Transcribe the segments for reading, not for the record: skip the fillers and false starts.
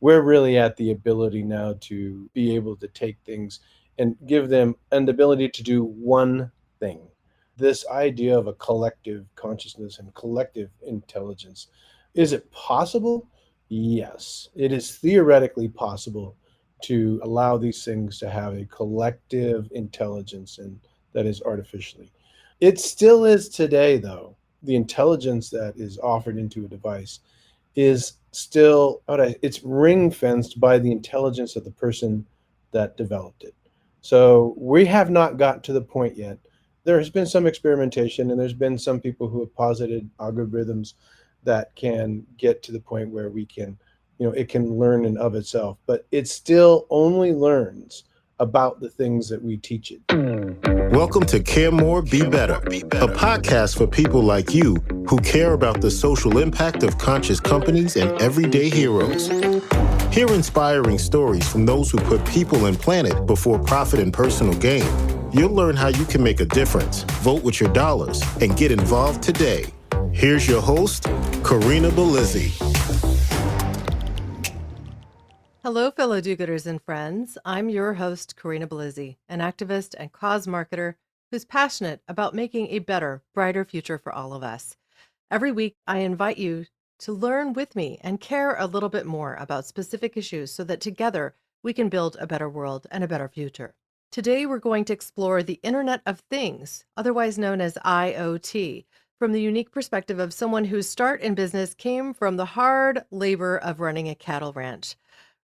we're really at the ability now to be able to take things and give them an ability to do one thing. This idea of a collective consciousness and collective intelligence, is it possible? Yes, it is theoretically possible to allow these things to have a collective intelligence and that is artificially. It still is today, though. The intelligence that is offered into a device is still it's ring fenced by the intelligence of the person that developed it. So we have not got to the point yet. There has been some experimentation, and there's been some people who have posited algorithms that can get to the point where we can, it can learn in of itself, but it still only learns about the things that we teach it. Welcome to Care More, Be Better, a podcast for people like you who care about the social impact of conscious companies and everyday heroes. Hear inspiring stories from those who put people and planet before profit and personal gain. You'll learn how you can make a difference, vote with your dollars, and get involved today. Here's your host, Corinna Bellizzi. Hello, fellow do-gooders and friends. I'm your host, Corinna Bellizzi, an activist and cause marketer who's passionate about making a better, brighter future for all of us. Every week, I invite you to learn with me and care a little bit more about specific issues so that together we can build a better world and a better future. Today, we're going to explore the Internet of Things, otherwise known as IoT, from the unique perspective of someone whose start in business came from the hard labor of running a cattle ranch.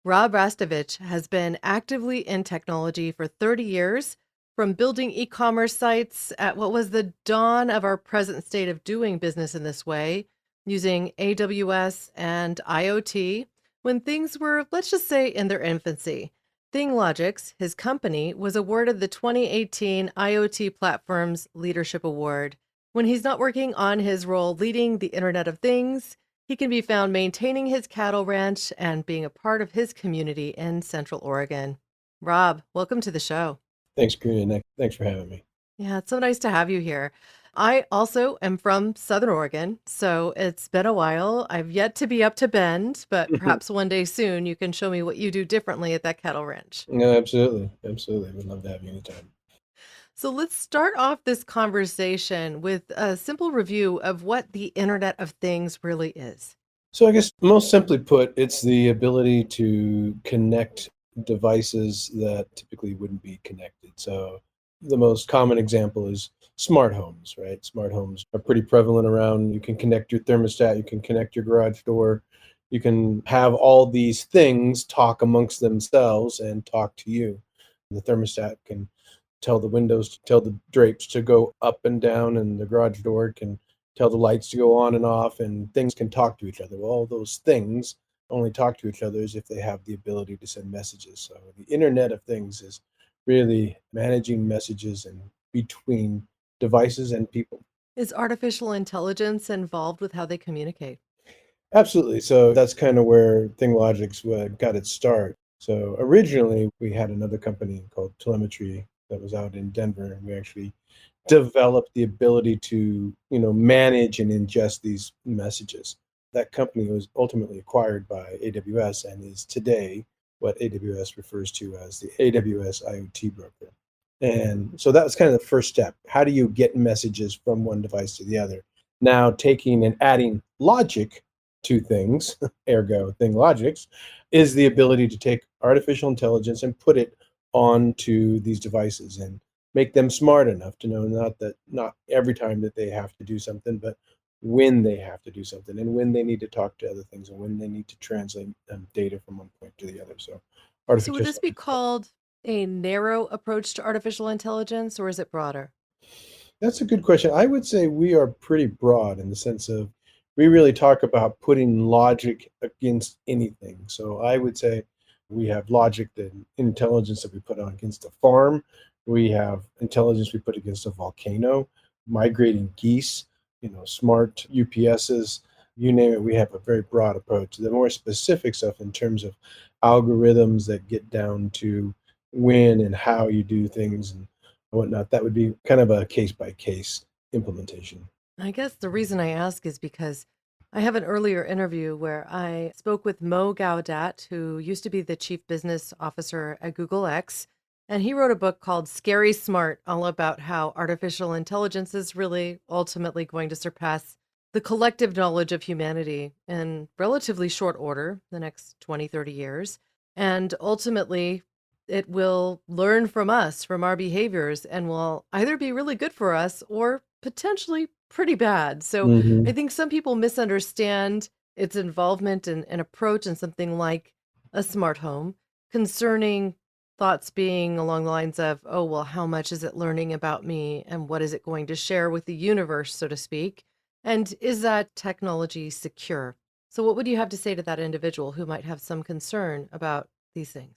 Rob Rastovich has been actively in technology for 30 years, from building e-commerce sites at what was the dawn of our present state of doing business in this way, using AWS and IoT, when things were, let's just say, in their infancy. ThingLogix, his company, was awarded the 2018 IoT Platforms Leadership Award. When he's not working on his role leading the Internet of Things, he can be found maintaining his cattle ranch and being a part of his community in Central Oregon. Rob, welcome to the show. Thanks, Karina. Thanks for having me. Yeah, it's so nice to have you here. I also am from Southern Oregon, so it's been a while. I've yet to be up to Bend, but perhaps one day soon you can show me what you do differently at that cattle ranch. No, absolutely. Absolutely. We'd love to have you anytime. So let's start off this conversation with a simple review of what the Internet of Things really is. So I guess most simply put, it's the ability to connect devices that typically wouldn't be connected. So the most common example is smart homes, right? Smart homes are pretty prevalent around. You can connect your thermostat, you can connect your garage door, you can have all these things talk amongst themselves and talk to you. The thermostat can tell the windows, tell the drapes to go up and down, and the garage door can tell the lights to go on and off, and things can talk to each other. Well, all those things only talk to each other if they have the ability to send messages. So the Internet of Things is really managing messages and between devices and people. Is artificial intelligence involved with how they communicate? Absolutely. So that's kind of where ThingLogix got its start. So originally, we had another company called Telemetry that was out in Denver, and we actually developed the ability to, manage and ingest these messages. That company was ultimately acquired by AWS and is today what AWS refers to as the AWS IoT broker. And so that was kind of the first step. How do you get messages from one device to the other? Now taking and adding logic to things, ergo ThingLogix, is the ability to take artificial intelligence and put it onto these devices and make them smart enough to know not every time that they have to do something, but when they have to do something and when they need to talk to other things and when they need to translate data from one point to the other. So So would this be called a narrow approach to artificial intelligence, or is it broader? That's a good question. I would say we are pretty broad in the sense of we really talk about putting logic against anything. So I would say we have logic and intelligence that we put on against a farm. We have intelligence we put against a volcano, migrating geese, smart UPSs, you name it. We have a very broad approach. The more specific stuff in terms of algorithms that get down to when and how you do things and whatnot, that would be kind of a case by case implementation. I guess the reason I ask is because I have an earlier interview where I spoke with Mo Gaudat, who used to be the chief business officer at Google X. And he wrote a book called Scary Smart, all about how artificial intelligence is really ultimately going to surpass the collective knowledge of humanity in relatively short order, the next 20, 30 years. And ultimately, it will learn from us, from our behaviors, and will either be really good for us or potentially pretty bad. So I Hmm. think some people misunderstand its involvement and approach in something like a smart home, concerning thoughts being along the lines of, oh, well, how much is it learning about me and what is it going to share with the universe, so to speak? And is that technology secure? So, what would you have to say to that individual who might have some concern about these things?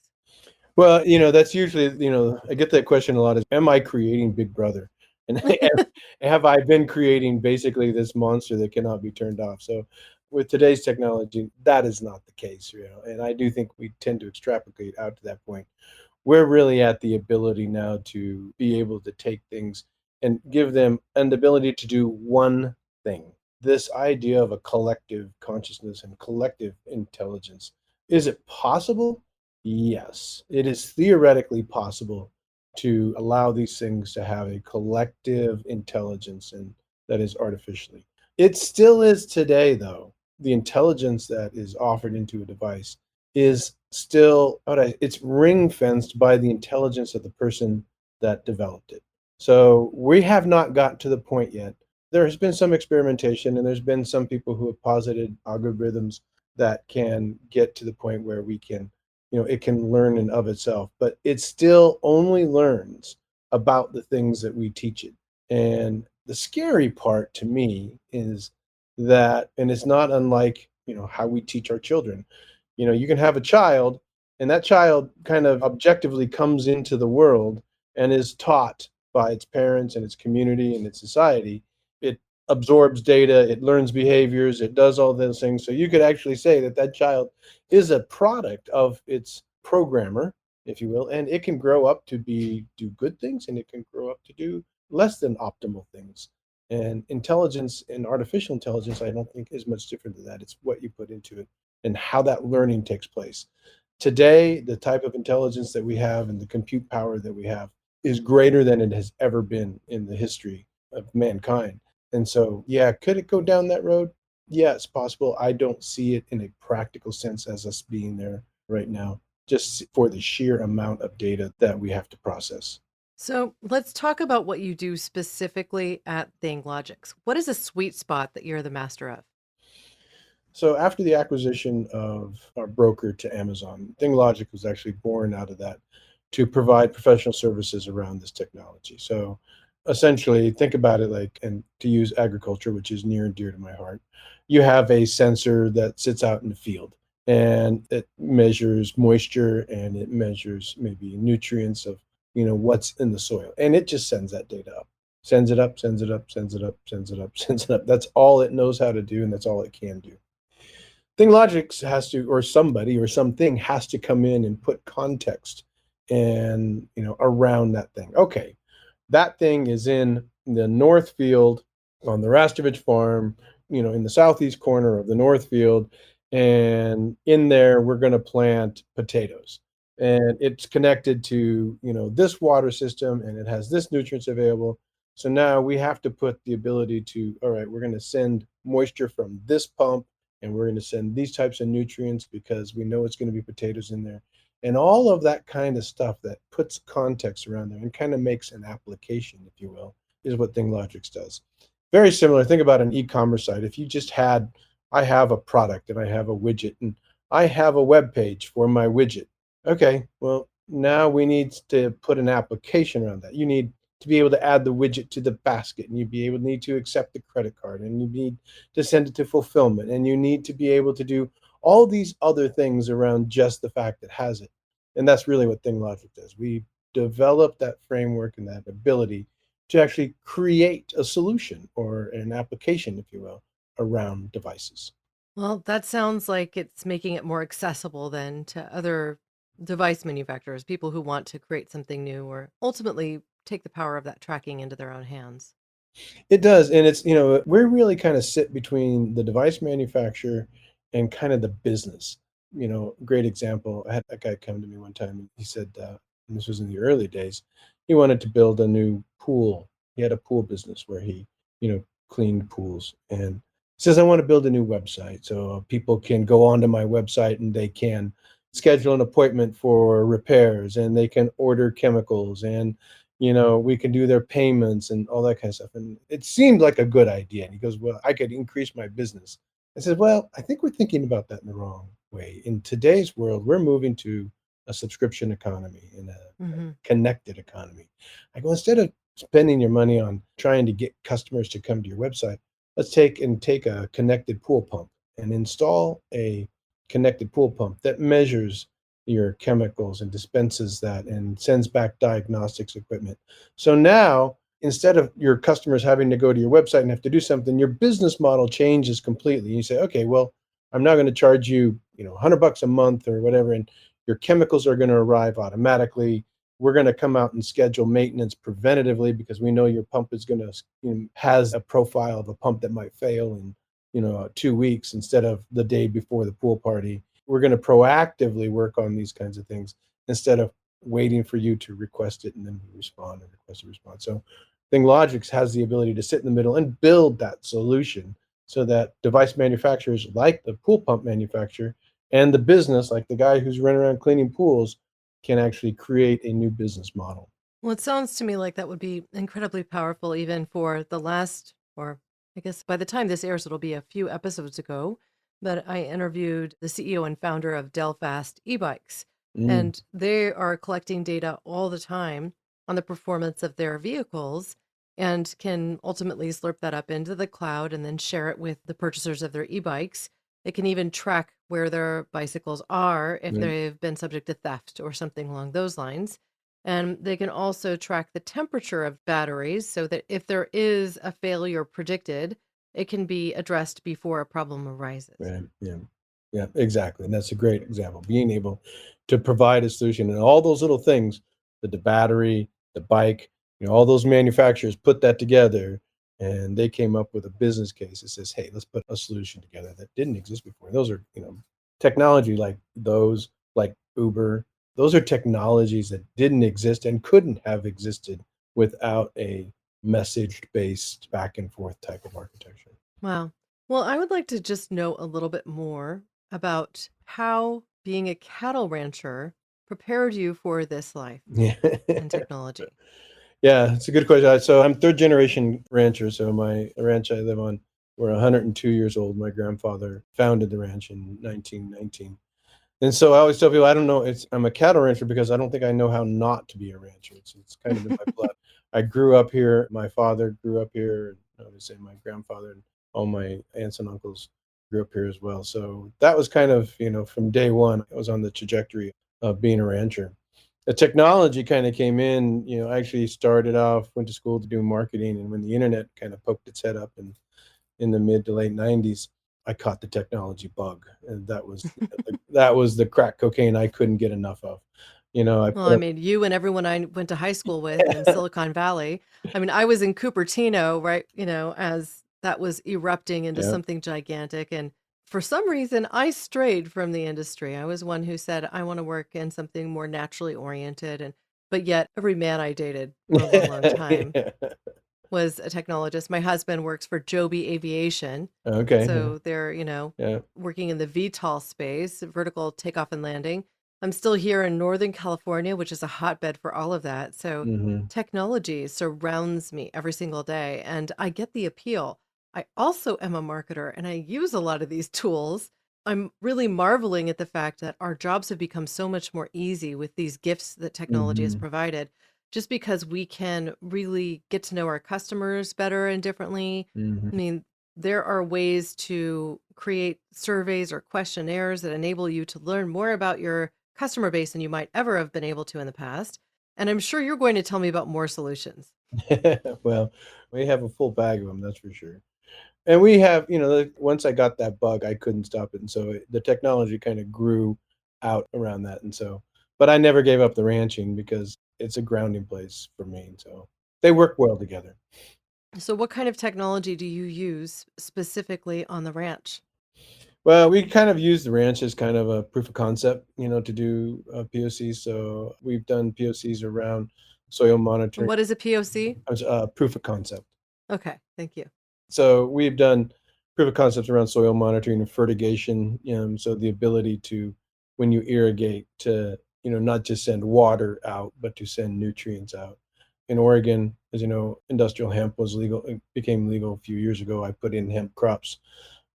Well, that's usually, I get that question a lot is, am I creating Big Brother? And have I been creating basically this monster that cannot be turned off? So with today's technology, that is not the case, and I do think we tend to extrapolate out to that point. We're really at the ability now to be able to take things and give them an ability to do one thing. This idea of a collective consciousness and collective intelligence. Is it possible? Yes, it is theoretically possible to allow these things to have a collective intelligence and that is artificially. It still is today, though. The intelligence that is offered into a device is still it's ring fenced by the intelligence of the person that developed it. So we have not gotten to the point yet. There has been some experimentation, and there's been some people who have posited algorithms that can get to the point where we can, it can learn in of itself, but it still only learns about the things that we teach it. And the scary part to me is that, and it's not unlike, how we teach our children. You can have a child, and that child kind of objectively comes into the world and is taught by its parents and its community and its society. It absorbs data, it learns behaviors, it does all those things. So you could actually say that that child is a product of its programmer, if you will, and it can grow up to do good things, and it can grow up to do less than optimal things. And intelligence and artificial intelligence, I don't think is much different than that. It's what you put into it and how that learning takes place. Today, the type of intelligence that we have and the compute power that we have is greater than it has ever been in the history of mankind. And so, yeah, could it go down that road? Yeah, it's possible. I don't see it in a practical sense as us being there right now, just for the sheer amount of data that we have to process. So let's talk about what you do specifically at ThingLogix. What is a sweet spot that you're the master of? So after the acquisition of our broker to Amazon, ThingLogix was actually born out of that to provide professional services around this technology. So essentially, think about it like, and to use agriculture, which is near and dear to my heart, you have a sensor that sits out in the field, and it measures moisture, and it measures maybe nutrients of, what's in the soil, and it just sends that data up. Sends it up, sends it up, sends it up, sends it up, sends it up. That's all it knows how to do, and that's all it can do. ThingLogix has to, or somebody or something has to come in and put context and, around that thing. Okay, that thing is in the north field on the Rastovich farm, in the southeast corner of the north field, and in there we're going to plant potatoes. And it's connected to, this water system, and it has this nutrients available. So now we have to put the ability to, all right, we're going to send moisture from this pump, and we're going to send these types of nutrients because we know it's going to be potatoes in there. And all of that kind of stuff that puts context around there and kind of makes an application, if you will, is what ThingLogix does. Very similar. Think about an e-commerce site. If you just had, I have a product and I have a widget and I have a web page for my widget. Okay, well, now we need to put an application around that. You need to be able to add the widget to the basket, and you need to accept the credit card, and you need to send it to fulfillment, and you need to be able to do all these other things around just the fact that has it. And that's really what ThingLogix does. We develop that framework and that ability to actually create a solution or an application, if you will, around devices. Well, that sounds like it's making it more accessible than to other device manufacturers, people who want to create something new or ultimately take the power of that tracking into their own hands. It does, and it's we're really kind of sit between the device manufacturer and kind of the business. Great example. I had a guy come to me one time, and he said, and this was in the early days, he wanted to build a new pool. He had a pool business where he, cleaned pools, and he says, I want to build a new website so people can go onto my website and they can schedule an appointment for repairs and they can order chemicals and we can do their payments and all that kind of stuff. And it seemed like a good idea. And he goes, well, I could increase my business. I said, well, I think we're thinking about that in the wrong way. In today's world, we're moving to a subscription economy and a Hmm. connected economy. I go, instead of spending your money on trying to get customers to come to your website, let's take a connected pool pump and install a connected pool pump that measures your chemicals and dispenses that and sends back diagnostics equipment. So now, instead of your customers having to go to your website and have to do something, your business model changes completely. You say, okay, well, I'm now going to charge you, $100 a month or whatever, and your chemicals are going to arrive automatically. We're going to come out and schedule maintenance preventatively because we know your pump is going to has a profile of a pump that might fail in 2 weeks instead of the day before the pool party. We're going to proactively work on these kinds of things instead of waiting for you to request it and then we respond and request a response. So ThingLogix has the ability to sit in the middle and build that solution so that device manufacturers like the pool pump manufacturer and the business, like the guy who's running around cleaning pools, can actually create a new business model. Well, it sounds to me like that would be incredibly powerful, even for the last, or I guess by the time this airs, it'll be a few episodes ago. But I interviewed the CEO and founder of Delfast e-bikes, Mm, and they are collecting data all the time on the performance of their vehicles and can ultimately slurp that up into the cloud and then share it with the purchasers of their e-bikes. It can even track where their bicycles are if right, they've been subject to theft or something along those lines. And they can also track the temperature of batteries so that if there is a failure predicted, it can be addressed before a problem arises. right, yeah, yeah, exactly. And that's a great example. Being able to provide a solution and all those little things, the battery, the bike, all those manufacturers put that together and they came up with a business case that says, hey, let's put a solution together that didn't exist before. Those are, technology like those, like Uber, those are technologies that didn't exist and couldn't have existed without a message based back and forth type of architecture. Wow. Well, I would like to just know a little bit more about how being a cattle rancher prepared you for this life Yeah. and technology. Yeah, it's a good question. So I'm third generation rancher. So my ranch I live on, we're 102 years old. My grandfather founded the ranch in 1919. And so I always tell people I don't know. I'm a cattle rancher because I don't think I know how not to be a rancher. It's kind of in my blood. I grew up here. My father grew up here. I would say my grandfather and all my aunts and uncles grew up here as well. So that was kind of from day one. I was on the trajectory of being a rancher. The technology kind of came in. I actually started off, went to school to do marketing, and when the internet kind of poked its head up in the mid to late 90s, I caught the technology bug, and that was the crack cocaine I couldn't get enough of. I Well, put I up mean, you and everyone I went to high school with in Silicon Valley. I mean, I was in Cupertino, right? As that was erupting into yeah. something gigantic. And for some reason, I strayed from the industry. I was one who said, I want to work in something more naturally oriented. But yet, every man I dated for a long, long time Yeah. was a technologist. My husband works for Joby Aviation. Okay, yeah, So they're, yeah, working in the VTOL space, vertical takeoff and landing. I'm still here in Northern California, which is a hotbed for all of that. So mhm. technology surrounds me every single day and I get the appeal. I also am a marketer and I use a lot of these tools. I'm really marveling at the fact that our jobs have become so much more easy with these gifts that technology has Mhm, provided, just because we can really get to know our customers better and differently. I mhm. mean, there are ways to create surveys or questionnaires that enable you to learn more about your customer base than you might ever have been able to in the past. And I'm sure you're going to tell me about more solutions. Well, we have a full bag of them, that's for sure. And we have, once I got that bug, I couldn't stop it, and so the technology kinda grew out around that, and so but I never gave up the ranching because it's a grounding place for me, and so they work well together. So, what kind of technology do you use specifically on the ranch? Well, we kind of use the ranch as kind of a proof of concept, to do POCs. So we've done POCs around soil And monitoring, what is a POC? proof of concept. Okay, thank you. So we've done proof of concepts around soil monitoring and fertigation. So the ability to, when you irrigate, to not just send water out, but to send nutrients out. In Oregon, as you know, industrial hemp was legal. It became legal a few years ago. I put in hemp crops,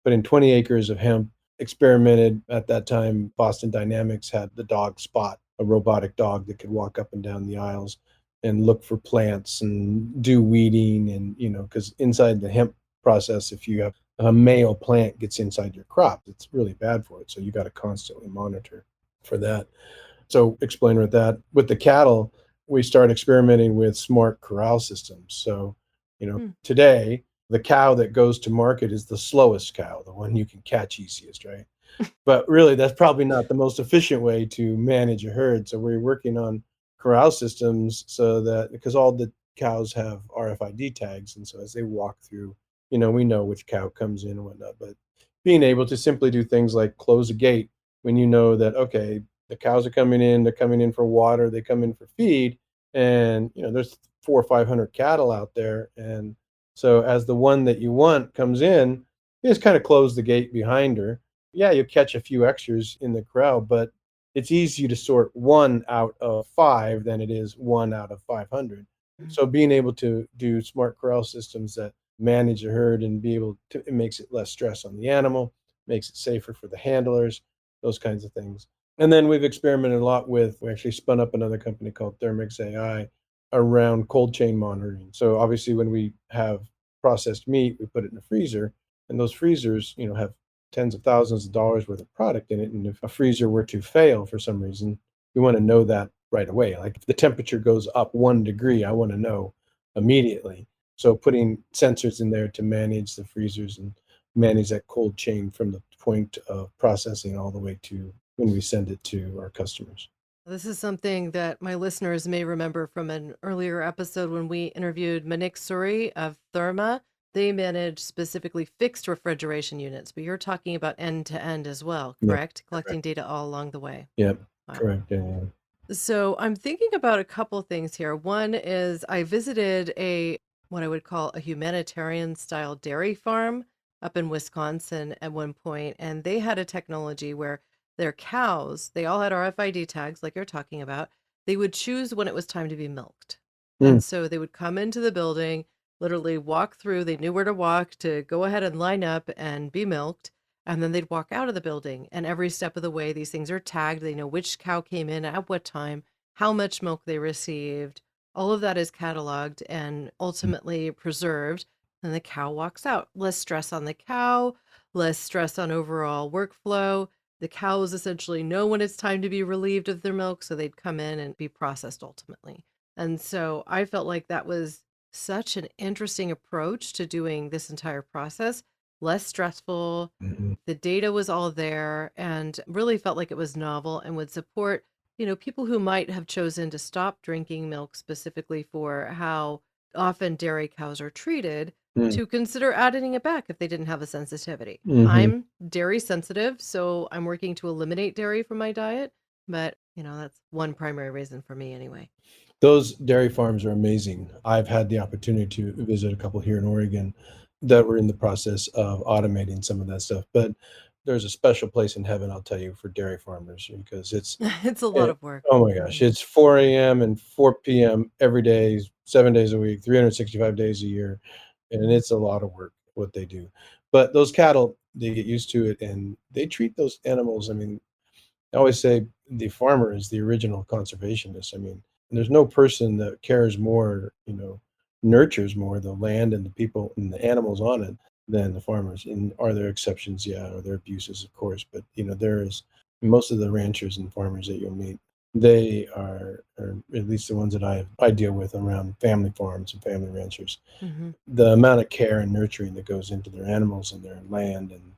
put in 20 acres of hemp. Experimented at that time. Boston Dynamics had the dog Spot, a robotic dog that could walk up and down the aisles and look for plants and do weeding, and because inside the hemp process, if you have a male plant gets inside your crop, it's really bad for it. So you got to constantly monitor for that. So explain with that. With the cattle, we start experimenting with smart corral systems. So, Hmm. today, the cow that goes to market is the slowest cow, the one you can catch easiest, right? But really, that's probably not the most efficient way to manage a herd. So we're working on corral systems so that, because all the cows have RFID tags, and so as they walk through, we know which cow comes in and whatnot. But being able to simply do things like close a gate when you know that, okay, the cows are coming in, they're coming in for water, they come in for feed, and there's 400 or 500 cattle out there, and so as the one that you want comes in, you just kind of close the gate behind her. Yeah, you'll catch a few extras in the crowd, but it's easy to sort one out of five than it is one out of 500. So being able to do smart corral systems that manage a herd and be able to, it makes it less stress on the animal, makes it safer for the handlers, those kinds of things. And then we've experimented a lot with, we actually spun up another company called ThingLogix AI around cold chain monitoring. So obviously when we have processed meat, we put it in a freezer, and those freezers, have tens of thousands of dollars worth of product in it. And if a freezer were to fail for some reason, we want to know that right away. Like if the temperature goes up 1 degree, I want to know immediately. So putting sensors in there to manage the freezers and manage that cold chain from the point of processing all the way to when we send it to our customers. This is something that my listeners may remember from an earlier episode when we interviewed Manik Suri of Therma. They manage specifically fixed refrigeration units, but you're talking about end to end as well, Yeah, correct? Collecting correct. data all along the way. Yeah, Wow. correct. Yeah. So I'm thinking about a couple things here. One is I visited a what I would call a humanitarian style dairy farm up in Wisconsin at one point, and they had a technology where their cows, they all had RFID tags like you're talking about. They would choose when it was time to be milked. Mm, And so they would come into the building, literally walk through, they knew where to walk to go ahead and line up and be milked. And then they'd walk out of the building, and every step of the way, these things are tagged. They know which cow came in at what time, how much milk they received. All of that is cataloged and ultimately preserved. And the cow walks out. Less stress on the cow, less stress on overall workflow. The cows essentially know when it's time to be relieved of their milk, so they'd come in and be processed ultimately. And so I felt like that was such an interesting approach to doing this entire process, less stressful, mhm, the data was all there and really felt like it was novel and would support, people who might have chosen to stop drinking milk specifically for how often dairy cows are treated mm, to consider adding it back if they didn't have a sensitivity. mhm. I'm dairy sensitive, so I'm working to eliminate dairy from my diet, but that's one primary reason for me anyway. Those dairy farms are amazing. I've had the opportunity to visit a couple here in Oregon that were in the process of automating some of that stuff. But there's a special place in heaven, I'll tell you, for dairy farmers because It's a lot it, of work. oh my gosh, Mhm. it's 4 a.m. and 4 p.m. every day, 7 days a week, 365 days a year. And it's a lot of work what they do. But those cattle, they get used to it and they treat those animals. I mean, I always say the farmer is the original conservationist. I mean, there's no person that cares more, nurtures more the land and the people and the animals on it than the farmers. And are there exceptions? Yeah. Are there abuses? Of course. But, there is most of the ranchers and farmers that you'll meet. They are, or at least the ones that I deal with around family farms and family ranchers, Mhm. the amount of care and nurturing that goes into their animals and their land and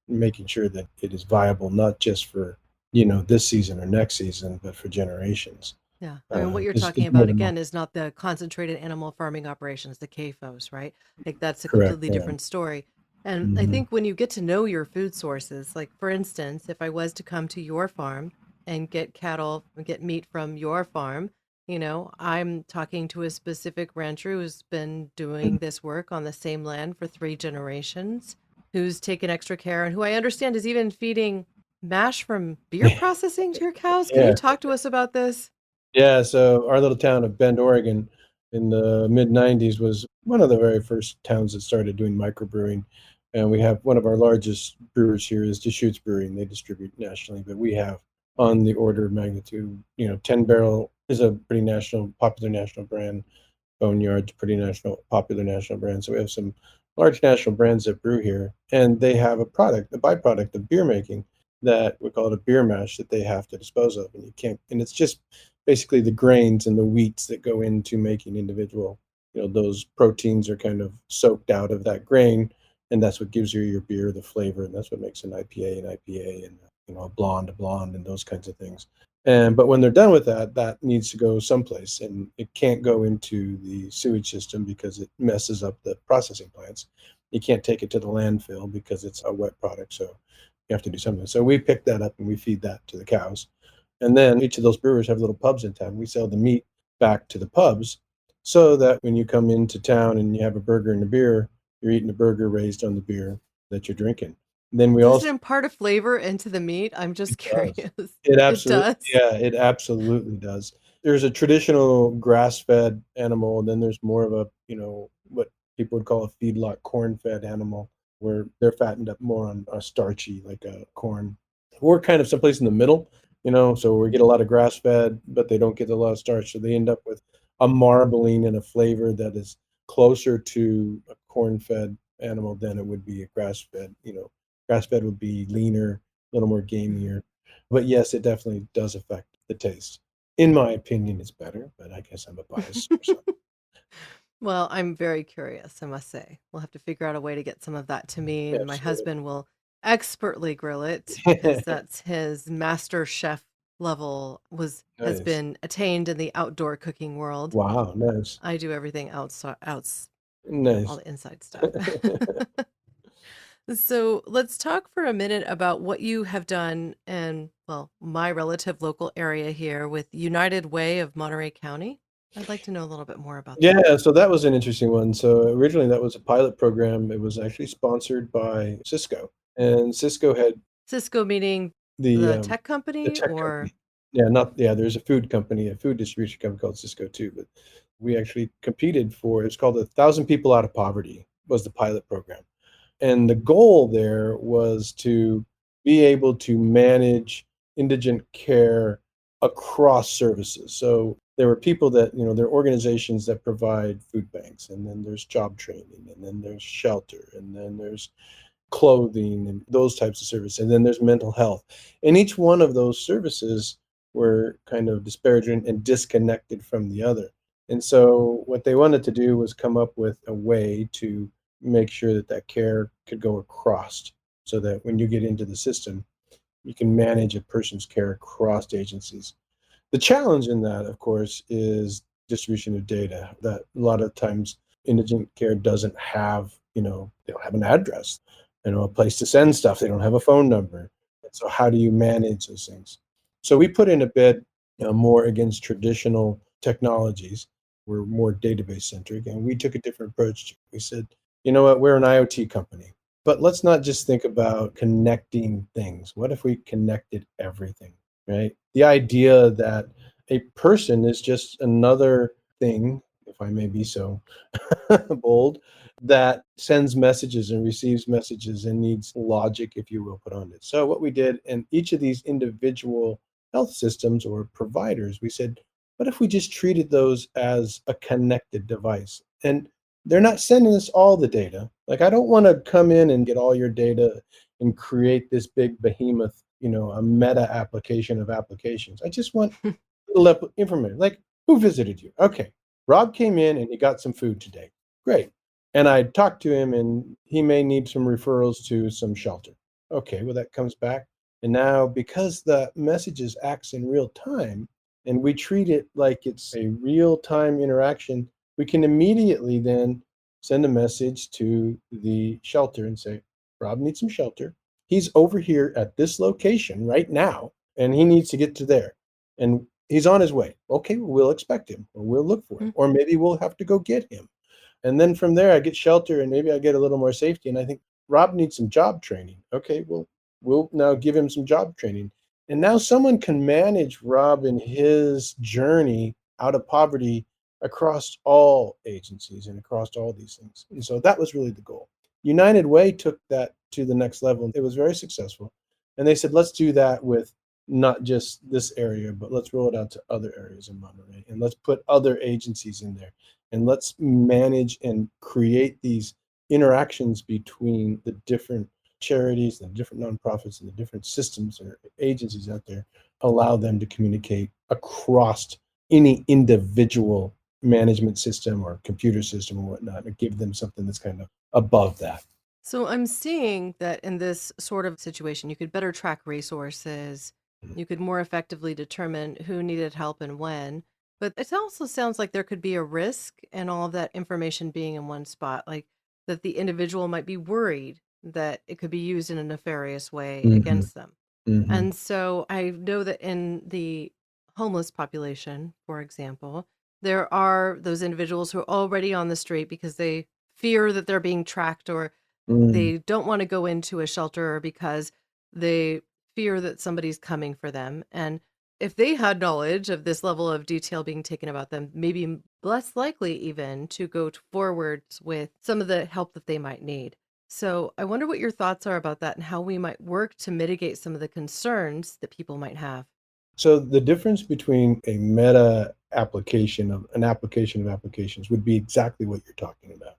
making sure that it is viable, not just for, this season or next season, but for generations. Yeah. I mean, what you're is talking about minimal. again is not the concentrated animal farming operations, the CAFOs, right? Like that's a Correct. completely Yeah. different story. And I Hmm. think when you get to know your food sources, like for instance, if I was to come to your farm and get cattle, get meat from your farm, I'm talking to a specific rancher who's been doing this work on the same land for 3 generations, who's taken extra care and who I understand is even feeding mash from beer processing to your cows. Can you Yeah. talk to us about this? Yeah, so our little town of Bend, Oregon, in the mid '90s was one of the very first towns that started doing microbrewing. And we have one of our largest brewers here is Deschutes Brewery, and they distribute nationally. But we have on the order of magnitude, 10 Barrel is a pretty popular national brand. Boneyard's pretty popular national brand. So we have some large national brands that brew here, and they have a byproduct of beer making that we call it a beer mash that they have to dispose of, and you can't. And it's just basically the grains and the wheats that go into making individual. Those proteins are kind of soaked out of that grain, and that's what gives you your beer the flavor, and that's what makes an IPA, and a blonde, and those kinds of things. But when they're done with that, that needs to go someplace, and it can't go into the sewage system because it messes up the processing plants. You can't take it to the landfill because it's a wet product, so you have to do something. So we pick that up and we feed that to the cows. And then each of those brewers have little pubs in town. We sell the meat back to the pubs so that when you come into town and you have a burger and a beer, you're eating a burger raised on the beer that you're drinking. Then we Does it also impart a flavor into the meat? I'm It just does. curious. It It absolutely does? Yeah, it absolutely does. There's a traditional grass-fed animal, and then there's more of a, what people would call a feedlot corn-fed animal, where they're fattened up more on a starchy, like a corn. We're kind of someplace in the middle, so we get a lot of grass-fed, but they don't get a lot of starch, so they end up with a marbling and a flavor that is closer to a corn-fed animal than it would be a grass-fed. Grass-fed would be leaner, a little more gamier. But yes, it definitely does affect the taste. In my opinion, it's better, but I guess I'm a biased person. Well, I'm very curious, I must say. We'll have to figure out a way to get some of that to me, and my Absolutely. husband will expertly grill it because that's his master chef level has Nice. been attained in the outdoor cooking world. Wow, nice. I do everything outside, all Nice. the inside stuff. So let's talk for a minute about what you have done in, well, my relative local area here with United Way of Monterey County. I'd like to know a little bit more about that. Yeah, so that was an interesting one. So originally that was a pilot program. It was actually sponsored by Cisco, and Cisco had Cisco meaning the the um, tech the company tech company. or Yeah, not yeah. There's a food company, a food distribution company called Cisco too. But we actually competed for. It's called "1,000 People Out of Poverty" was the pilot program. And the goal there was to be able to manage indigent care across services. So there were people that, there are organizations that provide food banks, and then there's job training, and then there's shelter, and then there's clothing and those types of services. And then there's mental health. And each one of those services were kind of disparaging and disconnected from the other. And so what they wanted to do was come up with a way to make sure that that care could go across so that when you get into the system, you can manage a person's care across agencies. The challenge in that, of course, is distribution of data. That a lot of times indigent care doesn't have, they don't have an address, a place to send stuff. They don't have a phone number. So how do you manage those things? So we put in a bit, more against traditional technologies. We're more database centric, and we took a different approach. We said, you know what, we're an IoT company, but let's not just think about connecting things. What if we connected everything? Right? The idea that a person is just another thing, if I may be so bold, that sends messages and receives messages and needs logic, if you will, put on it. So what we did in each of these individual health systems or providers, we said, what if we just treated those as a connected device? And they're not sending us all the data. Like, I don't want to come in and get all your data and create this big behemoth, a meta application of applications. I just want little information, like, who visited you? Okay, Rob came in and he got some food today. Great. And I talked to him and he may need some referrals to some shelter. Okay, well, that comes back. And now, because the messages acts in real time, and we treat it like it's a real-time interaction, we can immediately then send a message to the shelter and say, Rob needs some shelter. He's over here at this location right now, and he needs to get to there. And he's on his way. Okay, we'll expect him, or we'll look for him, or maybe we'll have to go get him. And then from there, I get shelter, and maybe I get a little more safety. And I think Rob needs some job training. Okay, well, we'll now give him some job training. And now someone can manage Rob in his journey out of poverty across all agencies and across all these things. And so that was really the goal. United Way took that to the next level. It was very successful. And they said, let's do that with not just this area, but let's roll it out to other areas in Monterey. And let's put other agencies in there. And let's manage and create these interactions between the different charities, the different nonprofits, and the different systems or agencies out there, allow them to communicate across any individual management system or computer system or whatnot, and give them something that's kind of above that. So I'm seeing that in this sort of situation, you could better track resources. You could more effectively determine who needed help and when. But it also sounds like there could be a risk in all of that information being in one spot, like that the individual might be worried that it could be used in a nefarious way Mm-hmm. against them. Mm-hmm. And so I know that in the homeless population, for example, there are those individuals who are already on the street because they fear that they're being tracked, or Mm-hmm. they don't want to go into a shelter because they fear that somebody's coming for them. And if they had knowledge of this level of detail being taken about them, maybe less likely even to go forwards with some of the help that they might need. So I wonder what your thoughts are about that and how we might work to mitigate some of the concerns that people might have. So the difference between a meta application of an application of applications would be exactly what you're talking about.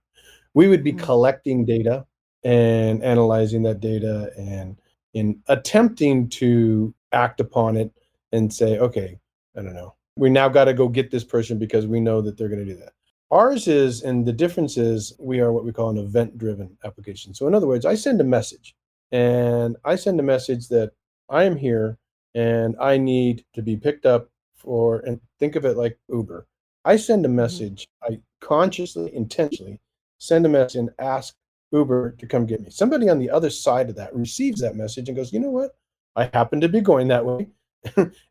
We would be Mhm. collecting data and analyzing that data and in attempting to act upon it and say, okay, I don't know, we now got to go get this person because we know that they're going to do that. Ours is, and the difference is, we are what we call an event driven application. So, in other words, I send a message and I send a message that I am here and I need to be picked up for, and think of it like Uber. I send a Mhm. message, I consciously, intentionally send a message and ask Uber to come get me. Somebody on the other side of that receives that message and goes, you know what? I happen to be going that way.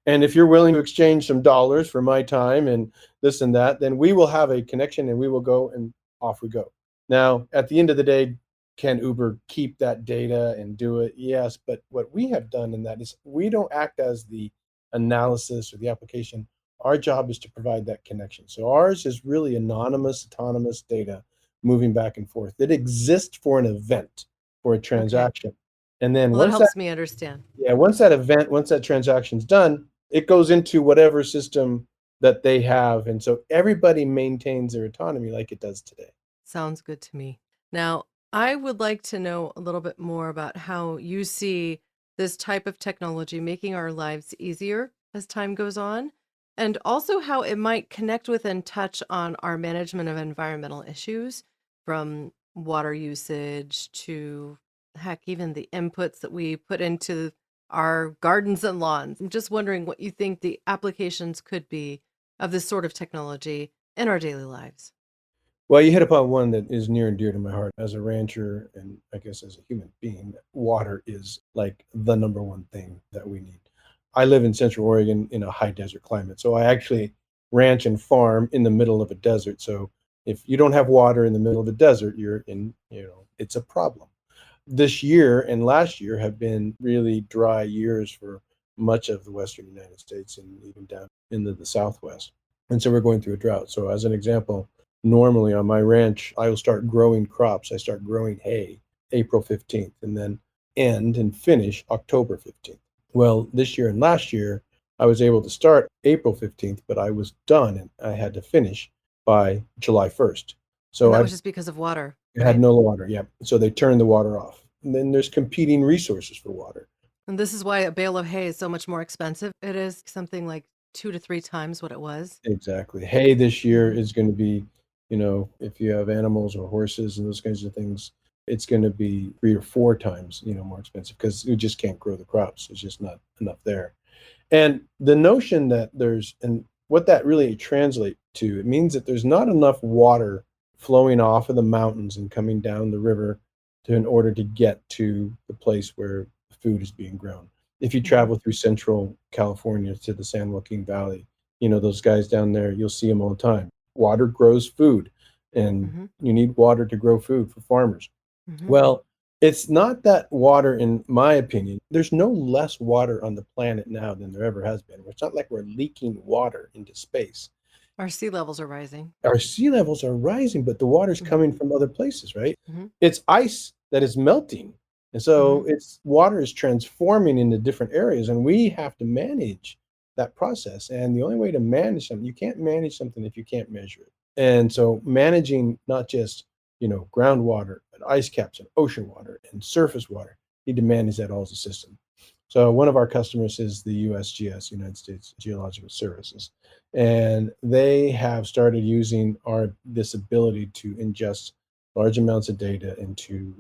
And if you're willing to exchange some dollars for my time and this and that, then we will have a connection and we will go and off we go. Now, at the end of the day, can Uber keep that data and do it? Yes. But what we have done in that is we don't act as the analysis or the application. Our job is to provide that connection. So ours is really anonymous, autonomous data moving back and forth that exists for an event, for a Okay. transaction. And then Well, that helps me understand. once that event, once that transaction's done, it goes into whatever system that they have. And so everybody maintains their autonomy like it does today. Sounds good to me. Now, I would like to know a little bit more about how you see this type of technology making our lives easier as time goes on, and also how it might connect with and touch on our management of environmental issues, from water usage to, heck, even the inputs that we put into our gardens and lawns. I'm just wondering what you think the applications could be of this sort of technology in our daily lives. Well, you hit upon one that is near and dear to my heart. As a rancher, and I guess as a human being, water is like the number one thing that we need. I live in Central Oregon in a high desert climate. So I actually ranch and farm in the middle of a desert. So if you don't have water in the middle of a desert, you're in, it's a problem. This year and last year have been really dry years for much of the Western United States and even down into the Southwest. And so we're going through a drought. So, as an example, normally on my ranch, I will start growing crops. I start growing hay April 15th and then end and finish October 15th. Well, this year and last year, I was able to start April 15th, but I was done and I had to finish by July 1st. And So that I was just because of water, had right? no water. Yeah. So they turned the water off. And then there's competing resources for water. And this is why a bale of hay is so much more expensive. It is something like 2 to 3 times what it was. Exactly. Hay this year Mhm. is going to be, if you have animals or horses and those kinds of things, it's going to be 3 or 4 times, more expensive because we just can't grow the crops. There's just not enough there. And the notion that and what that really translates to, it means that there's not enough water flowing off of the mountains and coming down the river in order to get to the place where the food is being grown. If you Hmm. travel through central California to the San Joaquin Valley, those guys down there, you'll see them all the time. Water grows food, and Hmm. you need water to grow food for farmers. Hmm. Well, it's not that water, in my opinion, there's no less water on the planet now than there ever has been. It's not like we're leaking water into space. Our sea levels are rising. Our sea levels are rising, but the water's Hmm. coming from other places, right? Hmm. It's ice that is melting. And Hmm. so it's water is transforming into different areas, and we have to manage that process. And the only way to manage something, you can't manage something if you can't measure it. And so managing not just, groundwater and ice caps and ocean water and surface water, you need to manage that all as a system. So one of our customers is the USGS, United States Geological Services, and they have started using our this ability to ingest large amounts of data and to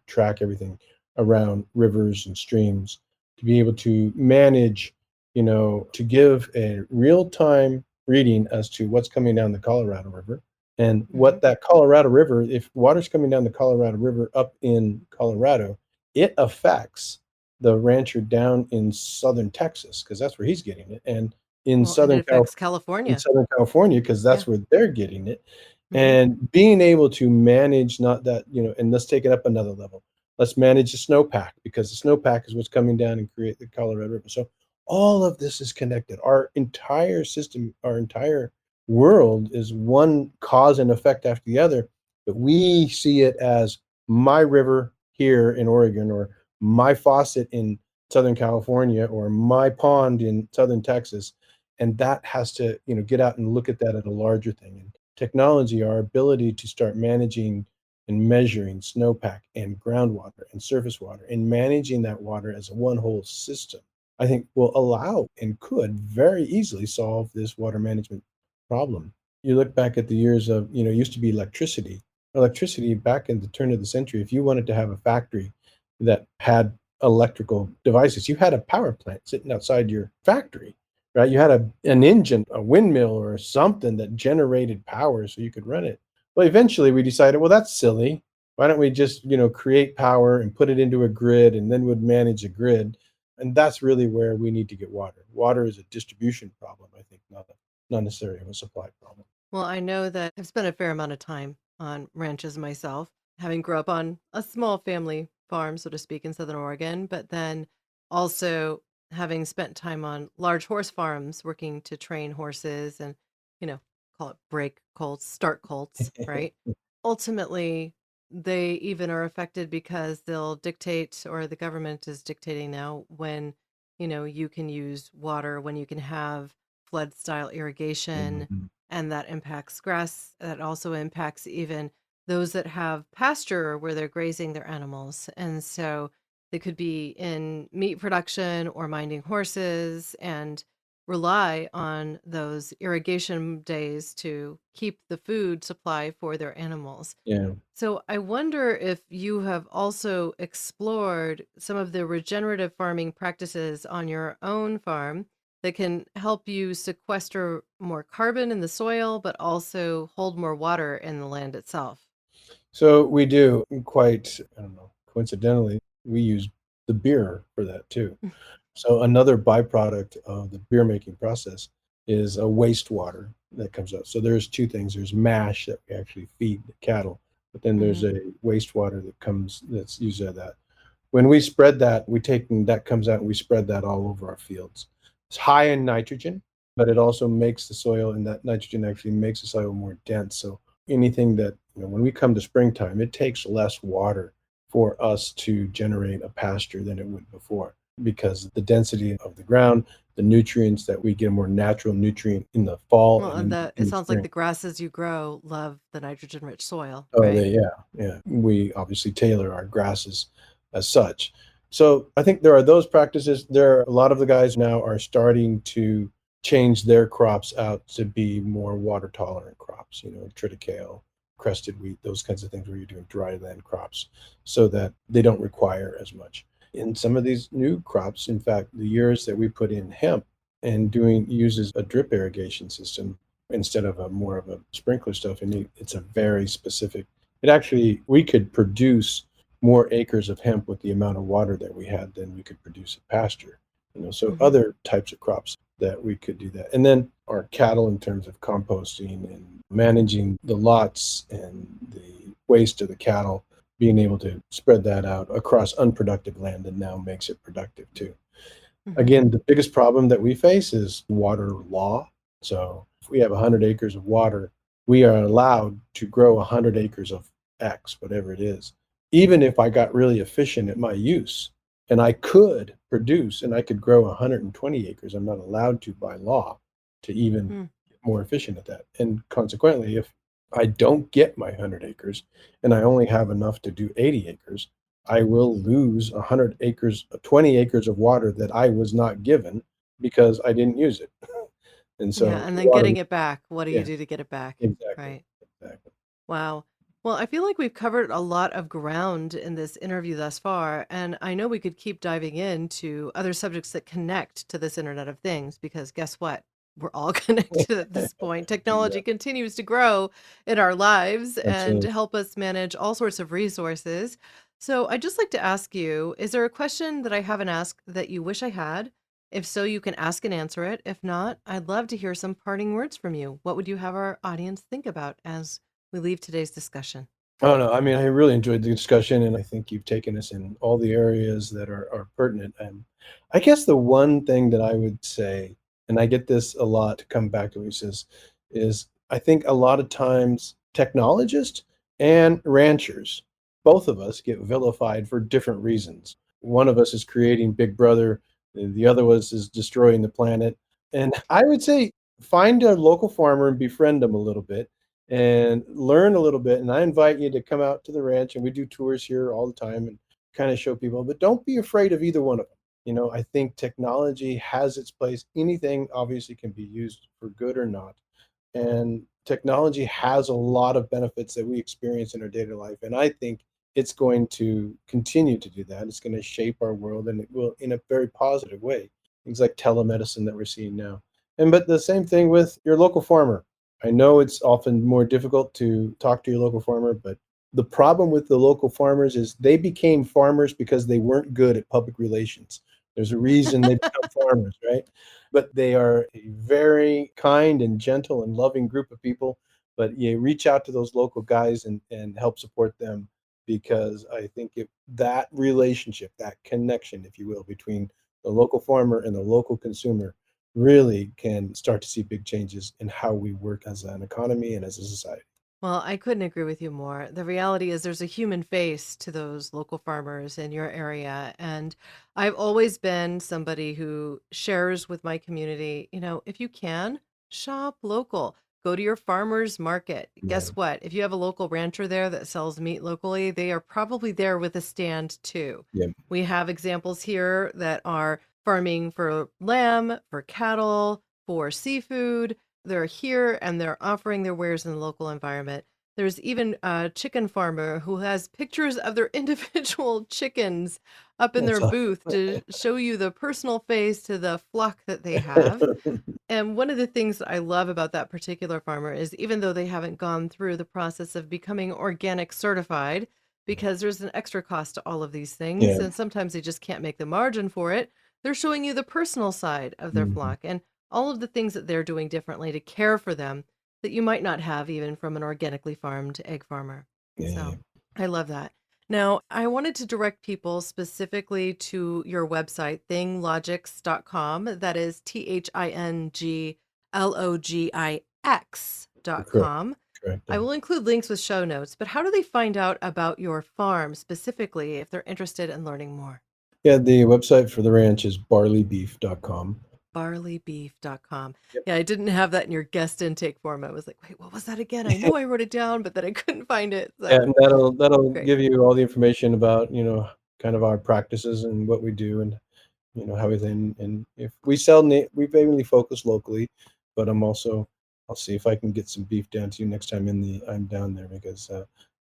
track everything around rivers and streams to be able to manage, to give a real-time reading as to what's coming down the Colorado River and Hmm. what that Colorado River, if water's coming down the Colorado River up in Colorado, it affects the rancher down in southern Texas because that's where he's getting it, and in Well, and it Southern affects in California. Southern California because Yeah. that's where they're getting it. Hmm. And being able to manage not that, and let's take it up another level. Let's manage the snowpack because the snowpack is what's coming down and create the Colorado River. So all of this is connected. Our entire system, our entire world is one cause and effect after the other, but we see it as my river here in Oregon or my faucet in Southern California or my pond in Southern Texas. And that has to, get out and look at that at a larger thing. And technology, our ability to start managing and measuring snowpack and groundwater and surface water and managing that water as a one whole system, I think will allow and could very easily solve this water management problem. You look back at the years of, it used to be electricity. Electricity back in the turn of the century, if you wanted to have a factory that had electrical devices, you had a power plant sitting outside your factory, right? You had an engine, a windmill or something that generated power so you could run it. Well, eventually we decided, well, that's silly. Why don't we just, create power and put it into a grid and then would manage a grid? And that's really where we need to get water. Water is a distribution problem, I think, not necessarily a supply problem. Well, I know that I've spent a fair amount of time on ranches myself, having grew up on a small family farm, so to speak, in Southern Oregon, but then also having spent time on large horse farms working to train horses and, you know, call it break colts, start colts, right? Ultimately, they even are affected because they'll dictate, or the government is dictating now, when, you can use water, when you can have flood style irrigation, Mhm. and that impacts grass. That also impacts even those that have pasture where they're grazing their animals. And so they could be in meat production or minding horses and rely on those irrigation days to keep the food supply for their animals. Yeah. So I wonder if you have also explored some of the regenerative farming practices on your own farm that can help you sequester more carbon in the soil, but also hold more water in the land itself. So we do quite, I don't know, coincidentally, we use the beer for that too. So another byproduct of the beer making process is a wastewater that comes out. So there's two things. There's mash that we actually feed the cattle, but then there's Hmm. a wastewater that's used out of that. When we spread that, that comes out and we spread that all over our fields. It's high in nitrogen, but it also makes the soil, and that nitrogen actually makes the soil more dense. So anything that, when we come to springtime, it takes less water for us to generate a pasture than it would before because the density of the ground, the nutrients that we get, a more natural nutrient in the fall Well, and and in it the sounds like spring. the grasses you grow love the nitrogen rich soil, Oh, right? yeah. We obviously tailor our grasses as such. So I think there are those practices. There are a lot of the guys now are starting to change their crops out to be more water tolerant crops, triticale, crested wheat, those kinds of things where you're doing dry land crops so that they don't require as much. in some of these new crops. In fact, the years that we put in hemp and doing uses a drip irrigation system instead of a more of a sprinkler stuff, and it's a very specific. It actually we could produce more acres of hemp with the amount of water that we had than we could produce a pasture. So Hmm. other types of crops that we could do that. And then our cattle in terms of composting and managing the lots and the waste of the cattle, being able to spread that out across unproductive land and now makes it productive too. Hmm. Again, the biggest problem that we face is water law. So if we have 100 acres of water, we are allowed to grow 100 acres of X, whatever it is. Even if I got really efficient at my use and I could produce and I could grow 120 acres, I'm not allowed to by law to even Mm. get more efficient at that. And consequently, if I don't get my 100 acres and I only have enough to do 80 acres, I will lose 100 acres, 20 acres of water that I was not given because I didn't use it. And Yeah, so and then water, getting it back. What do you yeah, do to get it back? exactly, Right. exactly. Wow. Well, I feel like we've covered a lot of ground in this interview thus far, and I know we could keep diving into other subjects that connect to this Internet of Things because guess what? We're all connected at this point. Yeah, Technology continues to grow in our lives and absolutely. help us manage all sorts of resources. So I'd just like to ask you, is there a question that I haven't asked that you wish I had? If so, you can ask and answer it. If not, I'd love to hear some parting words from you. What would you have our audience think about as we leave today's discussion? Oh, no, I mean, I really enjoyed the discussion, and I think you've taken us in all the areas that are pertinent. And I guess the one thing that I would say, and I get this a lot to come back to, he says, is I think a lot of times technologists and ranchers, both of us get vilified for different reasons. One of us is creating Big Brother, the other was is destroying the planet. And I would say find a local farmer and befriend them a little bit and learn a little bit. And I invite you to come out to the ranch, and we do tours here all the time and kind of show people, but don't be afraid of either one of them. I think technology has its place. Anything obviously can be used for good or not. And technology has a lot of benefits that we experience in our daily life. And I think it's going to continue to do that. It's going to shape our world and it will in a very positive way. Things like telemedicine that we're seeing now. And but the same thing with your local farmer. I know it's often more difficult to talk to your local farmer, but the problem with the local farmers is they became farmers because they weren't good at public relations. There's a reason they become farmers, right? But they are a very kind and gentle and loving group of people. But you reach out to those local guys and help support them because I think that relationship, that connection, if you will, between the local farmer and the local consumer really can start to see big changes in how we work as an economy and as a society. Well, I couldn't agree with you more. The reality is there's a human face to those local farmers in your area. And I've always been somebody who shares with my community, if you can, shop local. Go to your farmer's market. Yeah. Guess what? If you have a local rancher there that sells meat locally, they are probably there with a stand too. Yeah. We have examples here that are farming for lamb, for cattle, for seafood. They're here and they're offering their wares in the local environment. There's even a chicken farmer who has pictures of their individual chickens up in That's their all. booth to show you the personal face to the flock that they have. And one of the things that I love about that particular farmer is even though they haven't gone through the process of becoming organic certified, because there's an extra cost to all of these things, Yeah. and sometimes they just can't make the margin for it, they're showing you the personal side of their Mhm. flock and all of the things that they're doing differently to care for them that you might not have even from an organically farmed egg farmer. Yeah. So I love that. Now, I wanted to direct people specifically to your website, thinglogix.com. That is Correct. ThingLogix.com. Correct. I Yeah. will include links with show notes, but how do they find out about your farm specifically if they're interested in learning more? Yeah, the website for the ranch is barleybeef.com. Barleybeef.com. Yep. Yeah, I didn't have that in your guest intake form. I was like, wait, what was that again? I know I wrote it down, but then I couldn't find it. Yeah, So and that'll great. give you all the information about, kind of our practices and what we do and, how we then and if we sell we mainly focus locally, but I'll see if I can get some beef down to you next time I'm down there because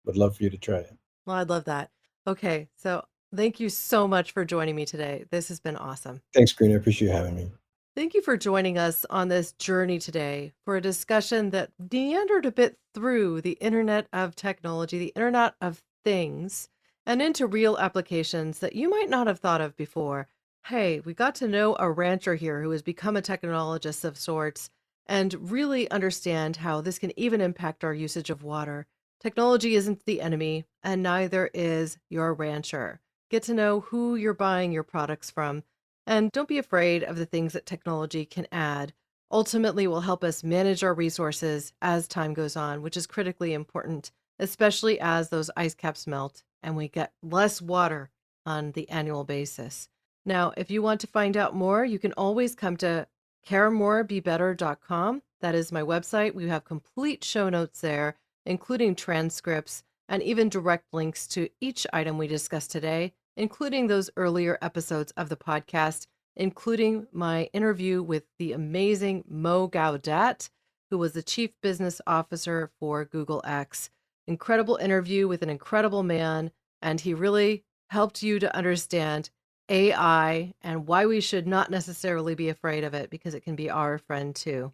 would love for you to try it. Well, I'd love that. Okay, so Thank you so much for joining me today. This has been awesome. Thanks, Corinna. I appreciate you having me. Thank you for joining us on this journey today for a discussion that meandered a bit through the Internet of Technology, the Internet of Things, and into real applications that you might not have thought of before. Hey, we got to know a rancher here who has become a technologist of sorts and really understand how this can even impact our usage of water. Technology isn't the enemy, and neither is your rancher. Get to know who you're buying your products from, and don't be afraid of the things that technology can add. Ultimately, will help us manage our resources as time goes on, which is critically important, especially as those ice caps melt and we get less water on the annual basis. Now, if you want to find out more, you can always come to caremorebebetter.com. That is my website. We have complete show notes there, including transcripts and even direct links to each item we discussed today, including those earlier episodes of the podcast, including my interview with the amazing Mo Gaudat, who was the Chief Business Officer for Google X. Incredible interview with an incredible man, and he really helped you to understand AI and why we should not necessarily be afraid of it, because it can be our friend too.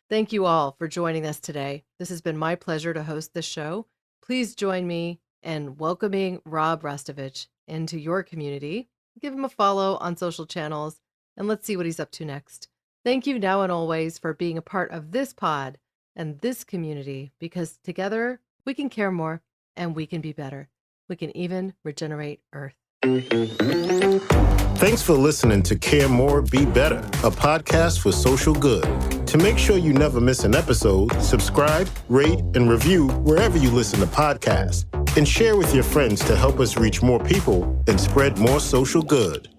Thank you all for joining us today. This has been my pleasure to host this show. Please join me in welcoming Rob Rastovich into your community. Give him a follow on social channels, and let's see what he's up to next. Thank you now and always for being a part of this pod and this community, because together we can care more and we can be better. We can even regenerate Earth. Thanks for listening to Care More, Be Better, a podcast for social good. To make sure you never miss an episode, subscribe, rate, and review wherever you listen to podcasts, and share with your friends to help us reach more people and spread more social good.